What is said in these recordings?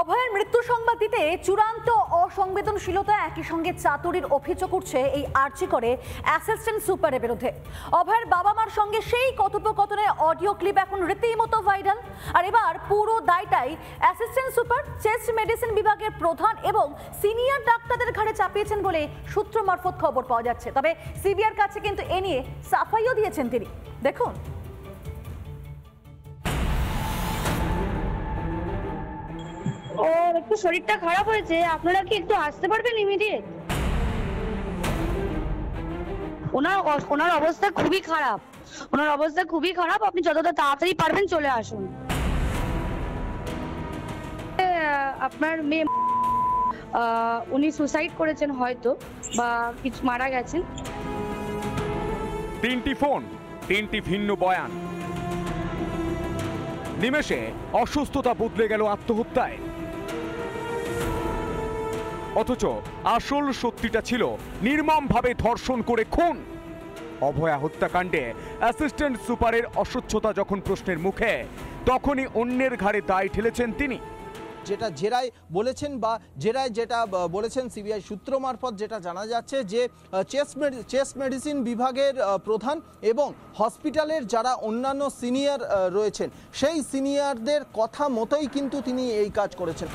অভয়ের মৃত্যু সংবাদ দিতে চূড়ান্ত অসংবেদনশীলতা একই সঙ্গে চাতুরির অভিযোগ উঠছে এই আরজি করে অ্যাসিস্ট্যান্ট সুপারের বিরুদ্ধে। অভয়ের বাবা মার সঙ্গে সেই কথোপকথনের অডিও ক্লিপ এখন রীতিমতো ভাইরাল। আর এবার পুরো দায়টাই অ্যাসিস্ট্যান্ট সুপার, চেস্ট মেডিসিন বিভাগের প্রধান এবং সিনিয়র ডাক্তারদের ঘাড়ে চাপিয়েছেন বলে সূত্র মারফত খবর পাওয়া যাচ্ছে। তবে সিবিআইয়ের কাছে কিন্তু এ নিয়ে সাফাইও দিয়েছেন তিনি। দেখুন। ওর একটু শরীরটা খারাপ হয়েছে, আপনারা কি একটু আসতে পারবেন ইমিডিয়েট? ওনার অবস্থা খুবই খারাপ, আপনি যতটা তাড়াতাড়ি পারবেন চলে আসুন। আপনার মেয়ে উনি সুসাইড করেছেন হয়তো, বা কিছু মারা গেছেন। 3টি ফোন, 3টি ভিন্ন বয়ান, নিমেষে অসুস্থতা বদলে গেল আত্মহত্যায়। অথচ আসল সত্যিটা ছিল নির্মমভাবে ধর্ষণ করে খুন। অভয়া হত্যাকাণ্ডে অ্যাসিস্ট্যান্ট সুপারের অস্বচ্ছতা যখন প্রশ্নের মুখে, তখনই অন্যের ঘাড়ে দায় ঠেলেছেন তিনি। যেটা জেরায় বলেছেন বা জেরায় যেটা বলেছেন সিবিআই সূত্র মারফত যেটা জানা যাচ্ছে যে চেস্ট মেডিসিন বিভাগের প্রধান এবং হসপিটালের যারা অন্যান্য সিনিয়র রয়েছেন সেই সিনিয়রদের কথা মতোই কিন্তু তিনি এই কাজ করেছেন।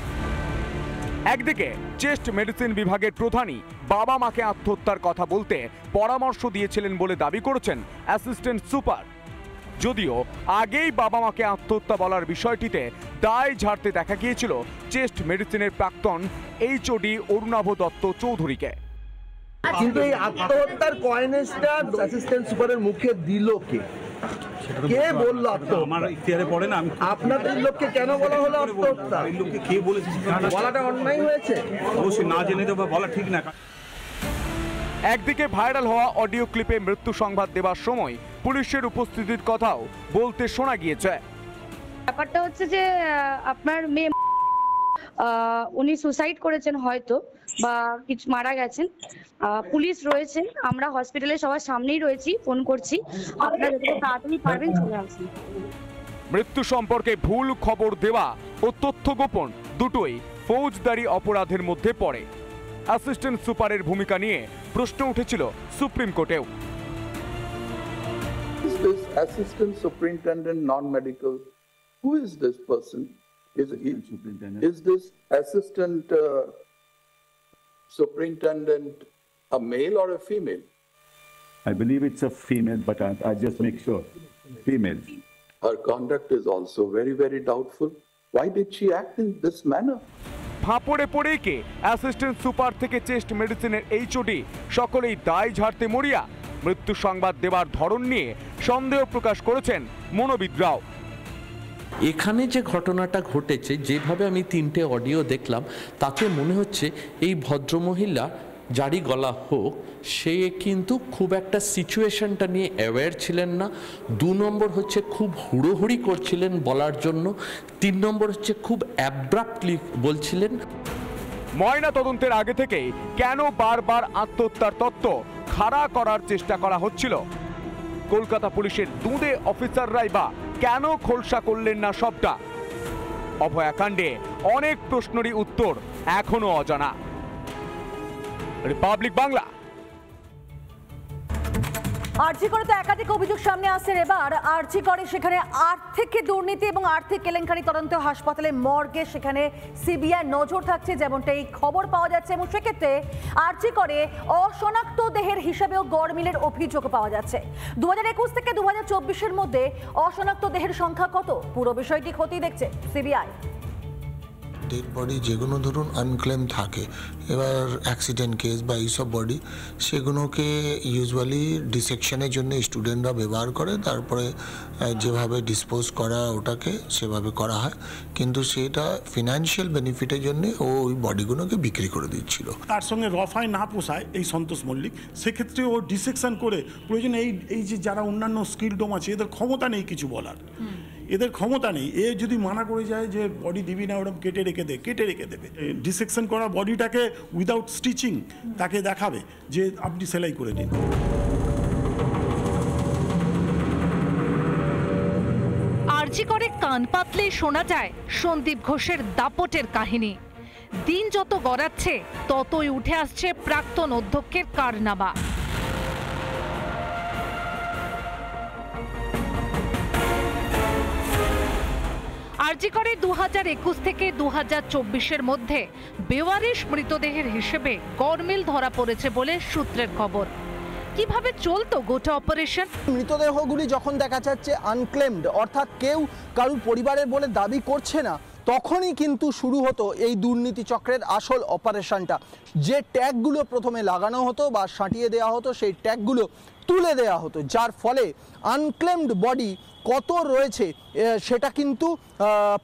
একদিকে চেস্ট মেডিসিন বিভাগের প্রধানই বাবা মাকে আত্মহত্যার কথা বলতে পরামর্শ দিয়েছিলেন বলে দাবি করেছেন অ্যাসিস্ট্যান্ট সুপার। যদিও আগেই বাবা মাকে আত্মহত্যা বলার বিষয়টিতে দায় ঝাড়তে দেখা গিয়েছিল চেস্ট মেডিসিনের প্রাক্তন এইচওডি অরুণাভ দত্ত চৌধুরীকে। কিন্তু এই আত্মহত্যার কয়েনেজটা অ্যাসিস্ট্যান্ট সুপারের মুখে দিল কে? কে বললো আত্মহত্যা? আমার ইখতিয়ারে পড়ে না। আমি আপনাদের লোককে কেন বলা হলো আত্মহত্যা? এই লোককে কে বলেছে? বলাটা অন্যায় হয়েছে? অবশ্যই না জেনে দেওয়া বলা ঠিক না। একদিকে ভাইরাল হওয়া অডিও ক্লিপে মৃত্যু সংবাদ দেওয়ার সময় পুলিশের উপস্থিতির কথাও বলতে শোনা গিয়েছে। ব্যাপারটা হচ্ছে যে আপনার মেয়ে উনি সুসাইড করেছেন হয়তো, বা কিছু মারা গেছেন। পুলিশ রয়েছে, আমরা হসপিটালে সবার সামনেই রয়েছি, ফোন করছি, আপনারা যত তাড়াতাড়ি পারবেন চলে আসুন। মৃত্যু সম্পর্কে ভুল খবর দেওয়া ও তথ্য গোপন দুটোই ফৌজদারি অপরাধের মধ্যে পড়ে। অ্যাসিস্ট্যান্ট সুপারের ভূমিকা নিয়ে প্রশ্ন উঠেছিল supreme কোর্টেও। Is this assistant superintendent non-medical? Who is this person? Is this assistant superintendent a male or a female? I believe it's a female, but I just make sure. Female. Her conduct is also very, very doubtful. Why did she act in this manner? ফাঁপড়ে পড়েই কে assistant super থেকে chest মেডিসিনের HOD সকলেই দায় ঝাড়তে মরিয়া। মৃত্যু সংবাদ দেওয়ার ধরন নিয়ে সন্দেহ প্রকাশ করেছেন মনোবিদরাও। এখানে যে ঘটনাটা ঘটেছে, যেভাবে আমি 3টে অডিও দেখলাম, তাতে মনে হচ্ছে এই ভদ্রমহিলা যারই গলা হোক, সে কিন্তু খুব একটা সিচুয়েশনটা নিয়ে অ্যাওয়্যার ছিলেন না। 2 নম্বর হচ্ছে খুব হুড়োহুড়ি করছিলেন বলার জন্য। 3 নম্বর হচ্ছে খুব অ্যাব্রাপ্টলি বলছিলেন। ময়না তদন্তের আগে থেকেই কেন বারবার আত্মহত্যার তত্ত্ব খাড়া করার চেষ্টা করা হচ্ছিল? কলকাতা পুলিশের দুঁদে অফিসাররাই বা কেন খোলসা করলেন না সবটা? অভয়াকাণ্ডে অনেক প্রশ্নেরই উত্তর এখনো অজানা। রিপাবলিক বাংলা। আরজি করে তো একাধিক অভিযোগ সামনে আসছে। এবার আরজি করে সেখানে আর্থিক দুর্নীতি এবং আর্থিক কেলেঙ্কারি তদন্ত হাসপাতালে মর্গে সেখানে সিবিআই নজর থাকছে, যেমনটা এই খবর পাওয়া যাচ্ছে। এবং সেক্ষেত্রে আরজি করে অশনাক্ত দেহের হিসাবেও গড়মিলের অভিযোগ পাওয়া যাচ্ছে। 2021 থেকে 2024-এর মধ্যে অশনাক্ত দেহের সংখ্যা কত? পুরো বিষয়টি খতিয়ে দেখছে সিবিআই। ডেড বডি যেগুলো ধরুন আনক্লেম থাকে, এবার অ্যাক্সিডেন্ট কেস বা এইসব বডি, সেগুলোকে ইউজুয়ালি ডিসেকশনের জন্য স্টুডেন্টরা ব্যবহার করে, তারপরে যেভাবে ডিসপোজ করা ওটাকে সেভাবে করা হয়, কিন্তু সেটা ফিনান্সিয়াল বেনিফিটের জন্য ও ওই বডিগুলোকে বিক্রি করে দিচ্ছিল। তার সঙ্গে রফায় না পোষায় এই সন্তোষ মল্লিক, সেক্ষেত্রে ও ডিসেকশন করে প্রয়োজনে এই যে যারা অন্যান্য স্কিলডম আছে, এদের ক্ষমতা নেই কিছু বলার, এদের ক্ষমতা নেই। এ যদি মানা করে যায় যে বডি দিবি না, ওরকম কেটে রেখে দেবে। ডিসেকশন করা বডিটাকে উইদাউট স্টিচিং তাকে দেখাবে যে আপনি সেলাই করে নিন। আরজি করে কান পাতলেই শোনা যায় সন্দীপ ঘোষের দাপটের কাহিনী। দিন যত গড়াচ্ছে ততই উঠে আসছে প্রাক্তন অধ্যক্ষের কারনামা। আরজি করে 2021 থেকে 2024-এর মধ্যে বেওয়ারিশ মৃতদেহের হিসেবে গরমিল ধরা পড়েছে বলে সূত্রের খবর। কিভাবে চলতো গোটা অপারেশন? মৃতদেহগুলি যখন দেখা যাচ্ছে আনক্লেমড, অর্থাৎ কেউ কারুর পরিবারের বলে দাবি করছে না, তখনই কিন্তু শুরু হতো এই দুর্নীতি চক্রের আসল অপারেশনটা। যে ট্যাগগুলো প্রথমে লাগানো হতো বা সাঁটিয়ে দেওয়া হতো, সেই ট্যাগগুলো তুলে দেওয়া হতো, যার ফলে আনক্লেমড বডি কত রয়েছে সেটা কিন্তু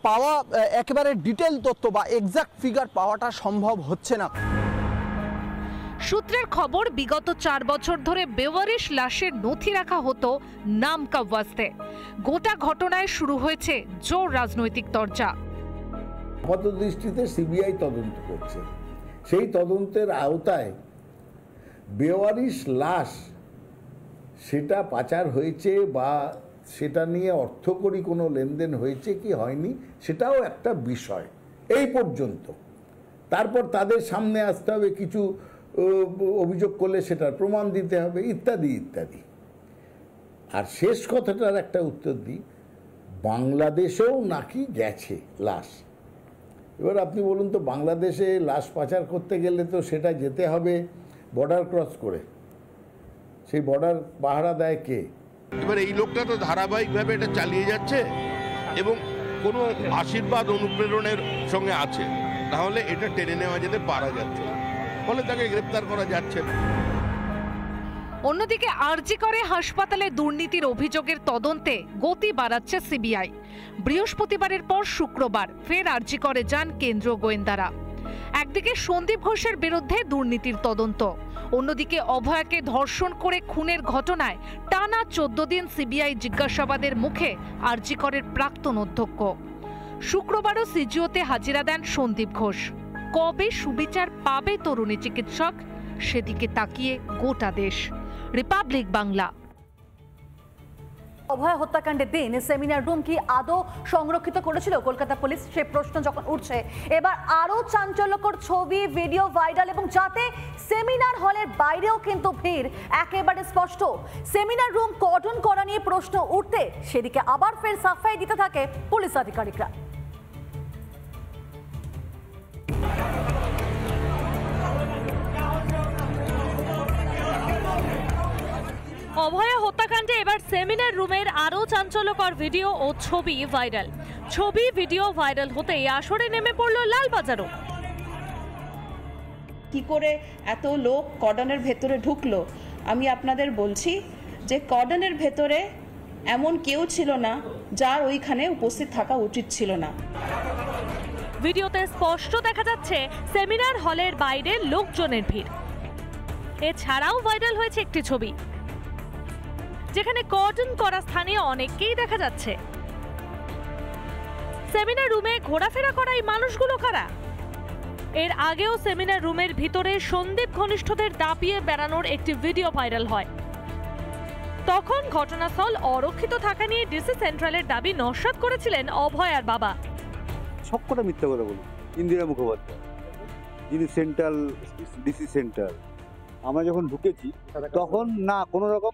পাওয়া একেবারে ডিটেল তথ্য বা এক্সাক্ট ফিগার পাওয়াটা সম্ভব হচ্ছে না। সূত্রের খবর, বিগত 4 বছর ধরে বেওয়ারিশ লাশের নথি রাখা হতো নাম কা ওয়াস্তে। গোটা ঘটনায় শুরু হয়েছে জোর রাজনৈতিক চর্চা। আপাত দৃষ্টিতে সিবিআই তদন্ত করছে, সেই তদন্তের আওতায় বেওয়ারিশ লাশ সেটা পাচার হয়েছে বা সেটা নিয়ে অর্থকরী কোনো লেনদেন হয়েছে কি হয়নি সেটাও একটা বিষয় এই পর্যন্ত। তারপর তাদের সামনে আসতে হবে, কিছু অভিযোগ করলে সেটার প্রমাণ দিতে হবে, ইত্যাদি ইত্যাদি। আর শেষ কথাটার একটা উত্তর দিই, বাংলাদেশেও নাকি গেছে লাশ। এবার আপনি বলুন তো, বাংলাদেশে লাশ পাচার করতে গেলে তো সেটা যেতে হবে বর্ডার ক্রস করে, সেই বর্ডার পাহারা দেয় কে? এবার এই লোকটা তো ধারাবাহিকভাবে এটা চালিয়ে যাচ্ছে এবং কোনো আশীর্বাদ অনুপ্রেরণের সঙ্গে আছে, তাহলে এটা টেনে নেওয়া যেতে পারা যাচ্ছে না, ফলে তাকে গ্রেপ্তার করা যাচ্ছে না। অন্যদিকে আরজি করে হাসপাতালে দুর্নীতির অভিযোগের তদন্তে গতি বাড়াচ্ছে সিবিআই। বৃহস্পতিবারের পর শুক্রবার ফের আরজি করে যান কেন্দ্রীয় গোয়েন্দারা। একদিকে সন্দীপ ঘোষের বিরুদ্ধে দুর্নীতির তদন্ত, অন্যদিকে অভয়াকে ধর্ষণ করে খুনের ঘটনায় টানা 14 দিন সিবিআই জিজ্ঞাসাবাদের মুখে আরজি করের প্রাক্তন অধ্যক্ষ। শুক্রবারও সিজিওতে হাজিরা দেন সন্দীপ ঘোষ। কবে সুবিচার পাবে তরুণী চিকিৎসক, সেদিকে তাকিয়ে গোটা দেশ। রিপাবলিক বাংলা। অভয়া হত্যাকাণ্ডের দিন সেমিনার রুম কি আদৌ সংরক্ষিত করেছিল কলকাতা পুলিশ, সে প্রশ্ন যখন উঠছে, এবার আরো চাঞ্চল্যকর ছবি, ভিডিও ভাইরাল এবং যাতে সেমিনার হলের বাইরেও কিন্তু ভিড় একেবারে স্পষ্ট। সেমিনার রুম কর্ডন করা নিয়ে প্রশ্ন উঠতে সেদিকে আবার ফের সাফাই দিতে থাকে পুলিশ আধিকারিকরা। অভয়া হত্যাকাণ্ডে এবার সেমিনার রুমের আরও চাঞ্চল্যকর ভিডিও ও ছবি ভাইরাল। ছবি ভিডিও ভাইরাল হতেই আসরে নেমে পড়ল লালবাজারও। কি করে এত লোক কর্ডনের ভেতরে ঢুকলো, আমি আপনাদের বলছি যে কর্ডনের ভেতরে এমন কেউ ছিল না যার ওইখানে উপস্থিত থাকা উচিত ছিল না। ভিডিওতে স্পষ্ট দেখা যাচ্ছে সেমিনার হলের বাইরে লোকজনের ভিড়। এছাড়াও ভাইরাল হয়েছে একটি ছবি যেখানে কর্ডন করা স্থানে অনেককেই দেখা যাচ্ছে। সেমিনার রুমে ঘোরাফেরা করা এই মানুষগুলো কারা? এর আগেও সেমিনার রুমের ভিতরে সন্দীপ ঘনিষ্ঠদের দাপিয়ে বেড়ানোর একটি ভিডিও ভাইরাল হয়। তখন ঘটনাস্থল অরক্ষিত থাকা নিয়ে ডিসি সেন্ট্রালের দাবি নস্যাৎ করেছিলেন অভয়ার বাবা। সবকটা মিথ্যা কথা বলি। ইন্দিরা মুখোপাধ্যায়, যিনি সেন্ট্রাল ডিসি সেন্ট্রাল, আমরা যখন ঢুকেছি তখন না কোনো রকম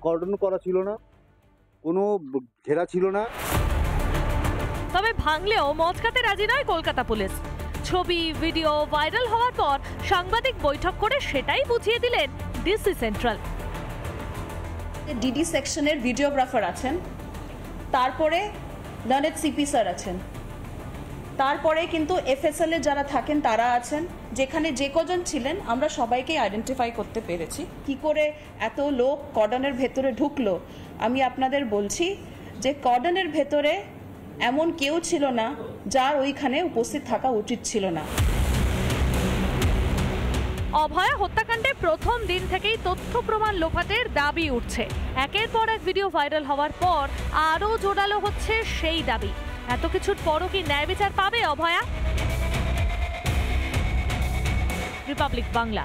কর্ডন করা ছিল না, কোনো ঘেরা ছিল না। তবে ভাঙলেও মচকাতে রাজি নয় কলকাতা পুলিশ। ছবি ভিডিও ভাইরাল হওয়ার পর সাংবাদিক বৈঠক করে সেটাই বুঝিয়ে দিলেন ডিসি সেন্ট্রাল। ডিডি সেকশনের ভিডিওগ্রাফার আছেন, তারপরে লার্নেড সিপি স্যার আছেন, তারপরে কিন্তু এফএসএল এ যারা থাকেন তারা আছেন। যেখানে যে কজন ছিলেন আমরা সবাইকে আইডেন্টিফাই করতে পেরেছি। কি করে এত লোক কর্ডনের ভেতরে ঢুকলো, আমি আপনাদের বলছি যে কর্ডনের ভেতরে এমন কেউ ছিল না যার ওইখানে উপস্থিত থাকা উচিত ছিল না। অভয়া হত্যাকাণ্ডে প্রথম দিন থেকেই তথ্য প্রমাণ লোপাটের দাবি উঠছে। একের পর এক ভিডিও ভাইরাল হওয়ার পর আরও জোরালো হচ্ছে সেই দাবি। এত কিছুর পরও কি ন্যায় বিচার পাবে অভয়া? রিপাবলিক বাংলা।